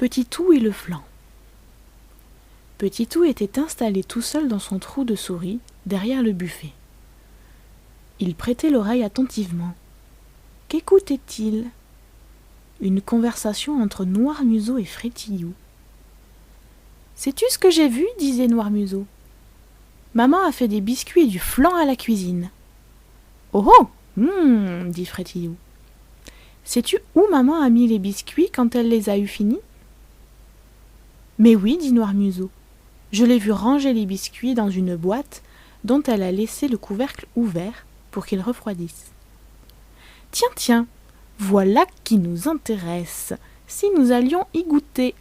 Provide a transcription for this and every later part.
Petit-Tout et le flan. Petit-Tout était installé tout seul dans son trou de souris, derrière le buffet. Il prêtait l'oreille attentivement. Qu'écoutait-il? Une conversation entre Noirmuseau et Frétillou. « Sais-tu ce que j'ai vu ?» disait Noirmuseau. « Maman a fait des biscuits et du flan à la cuisine. »« Oh oh, dit Frétillou. « Sais-tu où maman a mis les biscuits quand elle les a eus finis ?»« Mais oui, dit Noirmuseau. Je l'ai vu ranger les biscuits dans une boîte dont elle a laissé le couvercle ouvert pour qu'ils refroidissent. »« Tiens, tiens, voilà qui nous intéresse, si nous allions y goûter. »«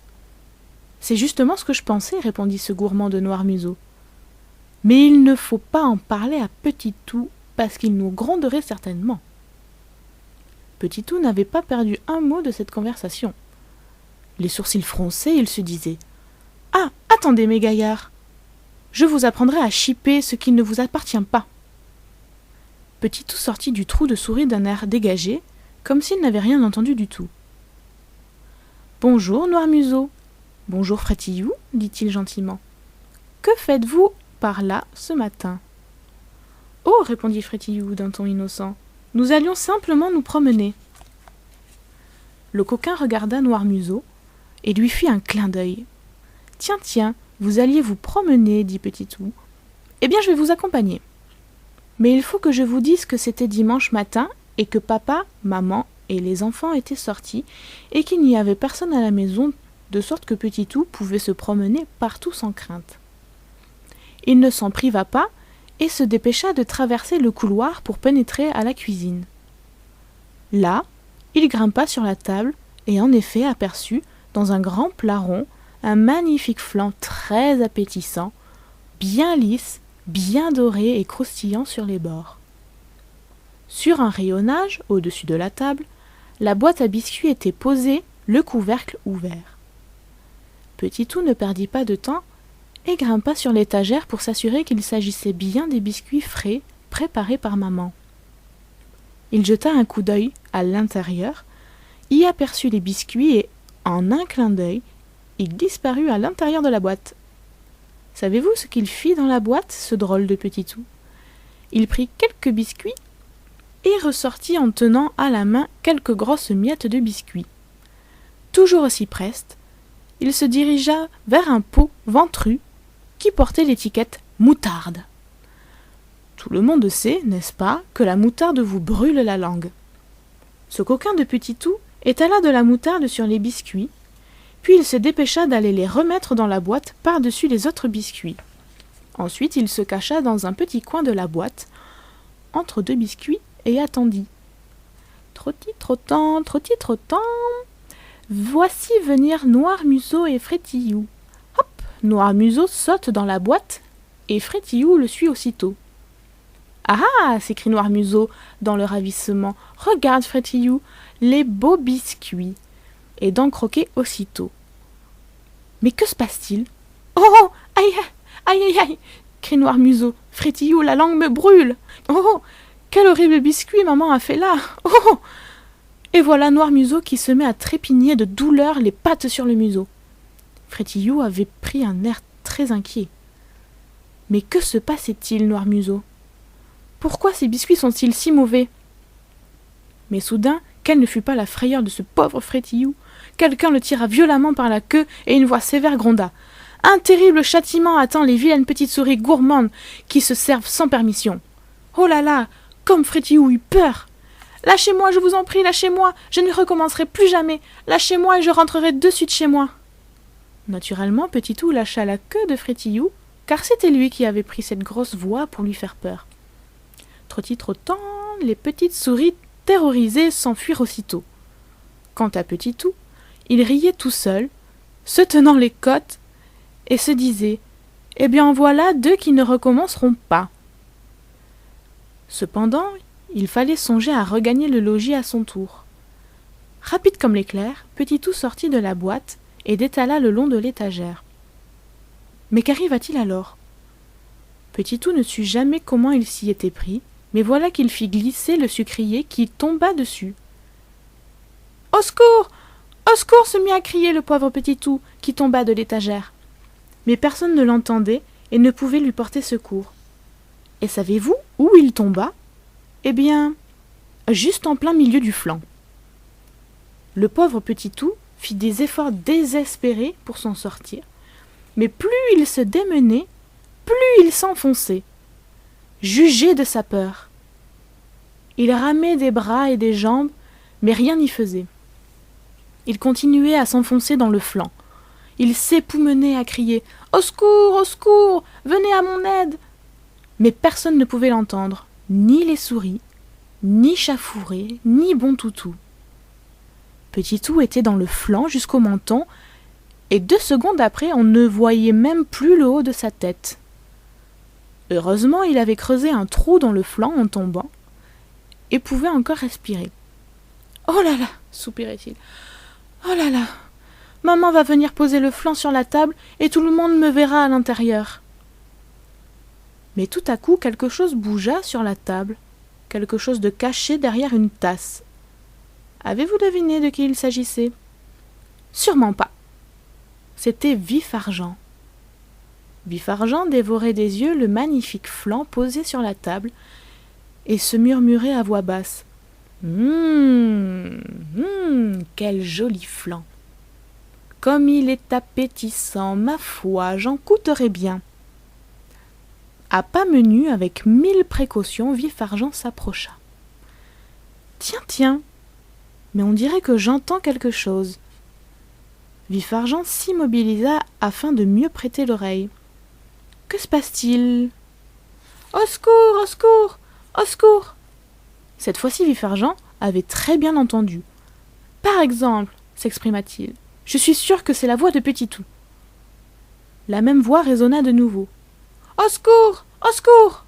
C'est justement ce que je pensais, répondit ce gourmand de Noirmuseau. Mais il ne faut pas en parler à Petit-Tout, parce qu'il nous gronderait certainement. » Petit-Tout n'avait pas perdu un mot de cette conversation. Les sourcils froncés, il se disait « Ah, attendez mes gaillards, je vous apprendrai à chipper ce qui ne vous appartient pas. » Petit-Tout sortit du trou de souris d'un air dégagé, comme s'il n'avait rien entendu du tout. « Bonjour, Noirmuseau. Bonjour, Frétillou, dit-il gentiment. Que faites-vous par là ce matin ? » « Oh, répondit Frétillou d'un ton innocent, nous allions simplement nous promener. » Le coquin regarda Noirmuseau et lui fit un clin d'œil. « Tiens, tiens, vous alliez vous promener, dit Petit-Tout. Eh bien, je vais vous accompagner. Mais il faut que je vous dise que c'était dimanche matin et que papa, maman et les enfants étaient sortis et qu'il n'y avait personne à la maison, de sorte que Petit-Tout pouvait se promener partout sans crainte. Il ne s'en priva pas et se dépêcha de traverser le couloir pour pénétrer à la cuisine. Là, il grimpa sur la table et en effet aperçut, dans un grand plat rond, un magnifique flan très appétissant, bien lisse, bien doré et croustillant sur les bords. Sur un rayonnage, au-dessus de la table, la boîte à biscuits était posée, le couvercle ouvert. Petit-Tout ne perdit pas de temps et grimpa sur l'étagère pour s'assurer qu'il s'agissait bien des biscuits frais préparés par maman. Il jeta un coup d'œil à l'intérieur, y aperçut les biscuits et, en un clin d'œil, il disparut à l'intérieur de la boîte. Savez-vous ce qu'il fit dans la boîte, ce drôle de Petit-Tout ? Il prit quelques biscuits et ressortit en tenant à la main quelques grosses miettes de biscuits. Toujours aussi preste, il se dirigea vers un pot ventru qui portait l'étiquette « moutarde ». Tout le monde sait, n'est-ce pas, que la moutarde vous brûle la langue. Ce coquin de Petit-Tout étala de la moutarde sur les biscuits, puis il se dépêcha d'aller les remettre dans la boîte par-dessus les autres biscuits. Ensuite, il se cacha dans un petit coin de la boîte, entre deux biscuits, et attendit. Trotti-trottant, voici venir Noirmuseau et Frétillou. Hop, Noirmuseau saute dans la boîte, et Frétillou le suit aussitôt. Ah ah, s'écrie Noirmuseau dans le ravissement. Regarde, Frétillou, les beaux biscuits. Et d'en croquer aussitôt. Mais que se passe-t-il ? Oh, aïe, aïe, aïe, aïe, crie Noirmuseau. Frétillou, la langue me brûle. Oh, quel horrible biscuit maman a fait là. Oh. Et voilà Noirmuseau qui se met à trépigner de douleur les pattes sur le museau. Frétillou avait pris un air très inquiet. Mais que se passait-il, Noirmuseau ? Pourquoi ces biscuits sont-ils si mauvais ? Mais soudain, quelle ne fut pas la frayeur de ce pauvre Frétillou ? Quelqu'un le tira violemment par la queue et une voix sévère gronda. « Un terrible châtiment attend les vilaines petites souris gourmandes qui se servent sans permission. » Oh là là, comme Frétillou eut peur !« Lâchez-moi, je vous en prie, lâchez-moi, je ne recommencerai plus jamais. Lâchez-moi et je rentrerai de suite chez moi. » Naturellement, Petit-Tout lâcha la queue de Frétillou, car c'était lui qui avait pris cette grosse voix pour lui faire peur. Trotti-trottant, les petites souris terrorisées s'enfuirent aussitôt. Quant à Petit-Tout, il riait tout seul, se tenant les côtes, et se disait « Eh bien voilà deux qui ne recommenceront pas. » Cependant, il fallait songer à regagner le logis à son tour. Rapide comme l'éclair, Petit-Tout sortit de la boîte et détala le long de l'étagère. Mais qu'arriva-t-il alors ? Petit-Tout ne sut jamais comment il s'y était pris, mais voilà qu'il fit glisser le sucrier qui tomba dessus. « Au secours ! Au secours se mit à crier le pauvre Petit-Tout, qui tomba de l'étagère. Mais personne ne l'entendait et ne pouvait lui porter secours. Et savez-vous où il tomba? Eh bien, juste en plein milieu du flanc. Le pauvre Petit-Tout fit des efforts désespérés pour s'en sortir, mais plus il se démenait, plus il s'enfonçait. Jugez de sa peur. Il ramait des bras et des jambes, mais rien n'y faisait. Il continuait à s'enfoncer dans le flanc. Il s'époumonait à crier « Au secours, au secours, venez à mon aide !» Mais personne ne pouvait l'entendre, ni les souris, ni Chafouré, ni Bon-Toutou. Petit-Tout était dans le flanc jusqu'au menton, et 2 secondes après, on ne voyait même plus le haut de sa tête. Heureusement, il avait creusé un trou dans le flanc en tombant, et pouvait encore respirer. « Oh là là !» soupirait-il. « Oh là là ! Maman va venir poser le flanc sur la table, et tout le monde me verra à l'intérieur. » Mais tout à coup, quelque chose bougea sur la table, quelque chose de caché derrière une tasse. Avez-vous deviné de qui il s'agissait? Sûrement pas. C'était Vif-Argent. Vif-Argent dévorait des yeux le magnifique flanc posé sur la table et se murmurait à voix basse. Quel joli flanc! Comme il est appétissant, ma foi, j'en coûterais bien. » À pas menu, avec 1000 précautions, Vif-Argent s'approcha. « Tiens, mais on dirait que j'entends quelque chose. » Vif-Argent s'immobilisa afin de mieux prêter l'oreille. « Que se passe-t-il ? » ?»« Au secours, au secours, au secours !» Cette fois-ci, Vif-Argent avait très bien entendu. « Par exemple, s'exprima-t-il, je suis sûr que c'est la voix de Petit-Tout. » La même voix résonna de nouveau. « Au secours, au secours !»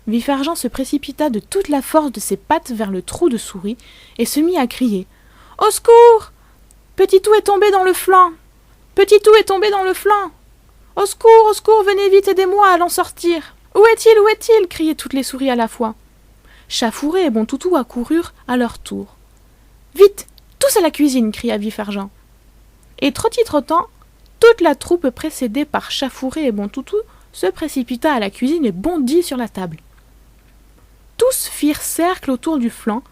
Vif-Argent se précipita de toute la force de ses pattes vers le trou de souris et se mit à crier. « Au secours ! Petit-Tout est tombé dans le flanc ! Petit-Tout est tombé dans le flanc ! Au secours, venez vite, aidez-moi à l'en sortir ! Où est-il, où est-il » criaient toutes les souris à la fois. Chafouré et Bon-Toutou accoururent à leur tour. « Vite, tous à la cuisine » cria Vif-Argent. Et trottant, toute la troupe précédée par Chafouré et Bon-Toutou se précipita à la cuisine et bondit sur la table. Tous firent cercle autour du flanc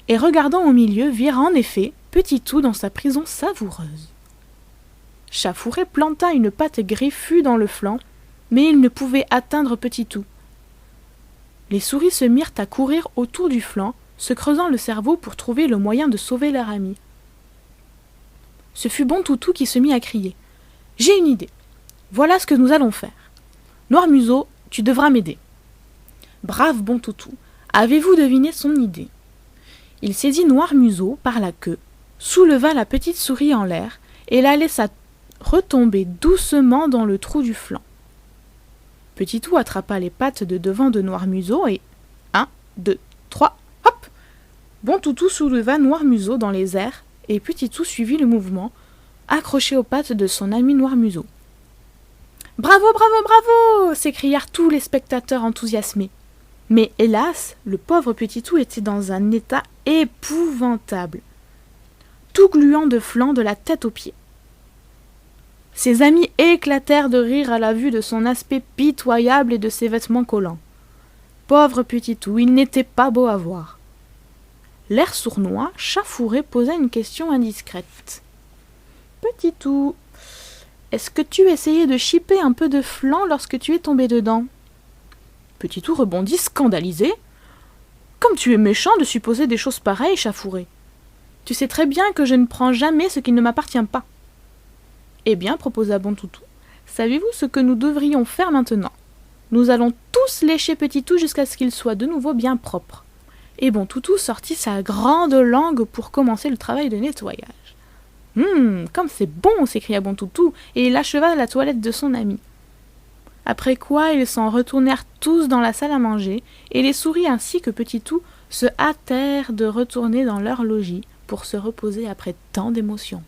et regardant au milieu virent en effet Petit-Tout dans sa prison savoureuse. Chafouré planta une patte griffue dans le flanc, mais il ne pouvait atteindre Petit-Tout. Les souris se mirent à courir autour du flanc, se creusant le cerveau pour trouver le moyen de sauver leur ami. Ce fut Bon-Toutou qui se mit à crier. « J'ai une idée. Voilà ce que nous allons faire. Noirmuseau, tu devras m'aider. » Brave Bon-Toutou, avez-vous deviné son idée? Il saisit Noirmuseau par la queue, souleva la petite souris en l'air et la laissa retomber doucement dans le trou du flanc. Petit-Tout attrapa les pattes de devant de Noirmuseau et 1, 2, 3, hop! Bon-Toutou souleva Noirmuseau dans les airs et Petit-Tout suivit le mouvement, accroché aux pattes de son ami Noirmuseau. « Bravo, bravo, bravo !» s'écrièrent tous les spectateurs enthousiasmés. Mais hélas, le pauvre Petit-Tout était dans un état épouvantable, tout gluant de flanc de la tête aux pieds. Ses amis éclatèrent de rire à la vue de son aspect pitoyable et de ses vêtements collants. Pauvre Petit-Tout, il n'était pas beau à voir. L'air sournois, Chafouré posa une question indiscrète. « Petit-Tout, est-ce que tu essayais de chipper un peu de flanc lorsque tu es tombé dedans ?» Petit-Tout rebondit scandalisé. « Comme tu es méchant de supposer des choses pareilles, Chafouré. Tu sais très bien que je ne prends jamais ce qui ne m'appartient pas. » Eh bien, proposa Bon-Toutou, savez-vous ce que nous devrions faire maintenant? Nous allons tous lécher Petit-Tout jusqu'à ce qu'il soit de nouveau bien propre. Et Bon-Toutou sortit sa grande langue pour commencer le travail de nettoyage. Comme c'est bon, s'écria Bon-Toutou, et il acheva la toilette de son ami. Après quoi, ils s'en retournèrent tous dans la salle à manger, et les souris ainsi que Petit-Tout se hâtèrent de retourner dans leur logis pour se reposer après tant d'émotions.